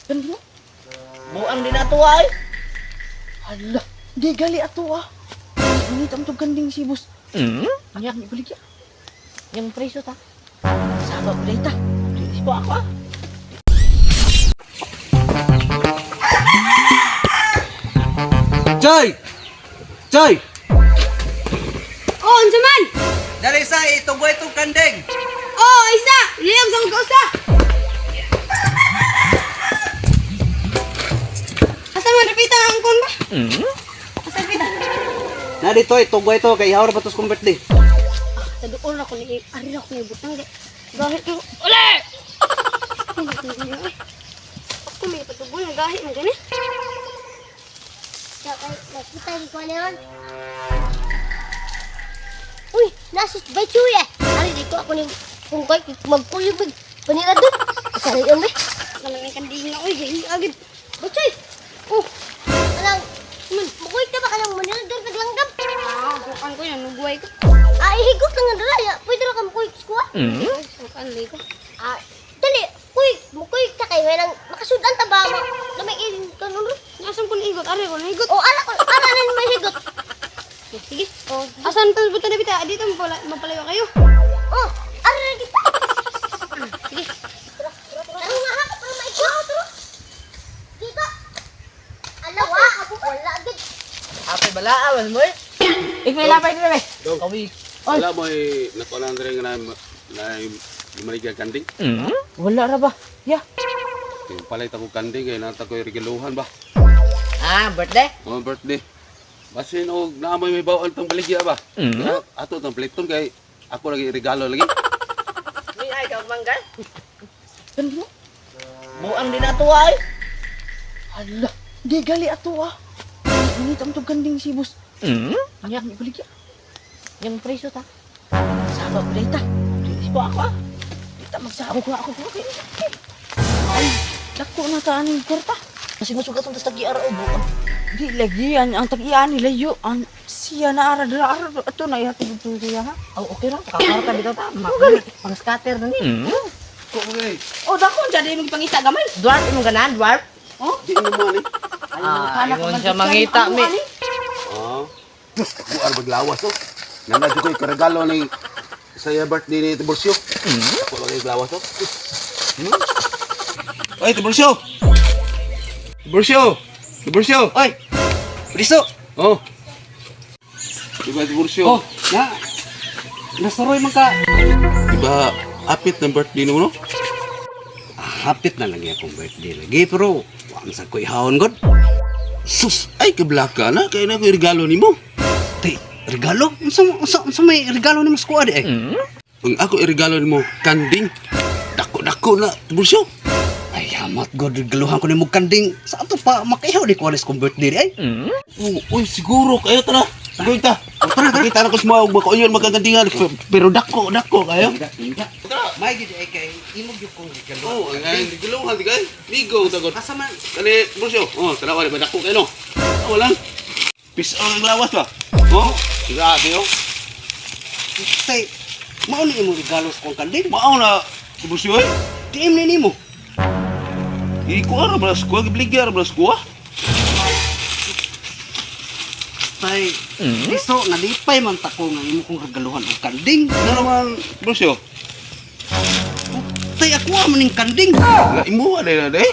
Ganda. Buang din ato ay. Hala, di gali ato ah. Ngunit ang ganding si boss. Ayak ni balik ya. Yang preso ta. Sabab ulit ta. Isko ako ah. Choy! Choy! Oh, unsa man? Dali sa itong buhay itong kandeng! Oh, isa! Liyang sa mga usa! Asa man, repitan ang kon ba? Asa repitan? Na dito, itong buhay ito, kay hawar batos kong birthday. Taduol ako ni ari ako ni butang de. Gahit ko. Ule! Ako may patugol na gahit mo gani. Nakita ko na yun. Uy, nasa ba chuya? Ari dito ako ni kung kay magkulibig panila doon. Sari yung be. Kalang ang kanding na oy, gahi agad. Bachoy. Oh. Alang, mukoy ka ba kanang manila doon naglanggam? Ah, bukan ko yan, nubuhay ko. Ah, ihigot lang ang dala. Pwede ra ka mukoy skuha. Bukan lay ko. Ah, dali. Kuy, mukoy ka kay nang makasudan ta ba mo? Lamay kanon ro. Nasaan ko igot? Ari ko na igot. Oh, ala nan may higot. Sige. Oh, asan pa buta na bita? Dito mapalayo kayo. Oh, ara na kita. Sige. Ano nga ha? Para maikuha to. Dito. Alawa, wala gid. Apay balaawan mo eh. Ikay lapay din be. Kawi. Wala mo ay nakulang rin na maligay kanding. Wala ra ba? Ya. Yung palit ako kanding kaya nata ko regaluhan ba? Ah, birthday. Mga birthday. Basin o naamoy may bawal tong baligya ba? Ato tong pliton kay ako lagi regalo lagi. May ay ka manggal. Ganda. Buang din ato ay. Hala, di gali ato ah. Ngunit ang ganding si boss. Ayak ni balik ya. Yang preso ta. Sabab ulit ta. Isko ako ah. Kita magsabog ko ako. Ay, dako na ka aning kwarta. Kasi masugat ang tas tagi-ara o buang. Di lagi ang tag-iyan nila yo. Ang siya na ara ato na ihatid ito siya ha. Oh, okay lang. Kakara ka dito ta. Makali. Pang scatter na ni. Okay. Oh, dako jadi mong pangita gamay. Dwarf imong ganan, dwarf. Di mo man eh. Ah, ingon siya mangita mi. Ah. Buar maglawas to. Nana di ko regalo ni saya birthday ni Tiburcio. Ako lagi maglawas to. Oy, Tiburcio. Tiburcio. Oy! Priso! Oh. Diba Tiburcio? Oh! Na! Nasaroy man ka! Diba apit ng birthday mo no? Hapit na lagi akong birthday lagi, pero wang sa ko ihawon god. Sus, ay kablaka na. Kaya na ko regalo ni mo. Tay, regalo? Unsa may regalo ni mas kuha di eh? Kung ako regalo ni mo, kanding. Dako-dako na, Tiburcio. Ay, hamat god, regaluhan ko ni mo kanding. Sa ato pa, makaihaw di ko alis kong birthday di eh? Uy, siguro. Kaya tara. Siguro ta. Tara. Nakita na ko sa mga makaunyon magkagandingan. Pero dako kayo. May gid ay kay imog yung kong regalo. Oo, ay, regaluhan, di kayo. Ligo, tagot. Asa man? Kani, Tiburcio. Oh, tanawa, di ba dako kayo no? Wala. Pis ang lawas ba? Oh, grabe oh. Tay, mao ni imong regalo sa kong kanding. Maaw na, Tiburcio eh. Diim ni nimo. Ikuha na ba na skuha? Gibligyan na ba na skuha? Tay, iso nalipay man ta ko nga imo kong regaluhan og kanding. Ano naman, Tiburcio? Tay, ako man ning kanding. Imo, ano na eh?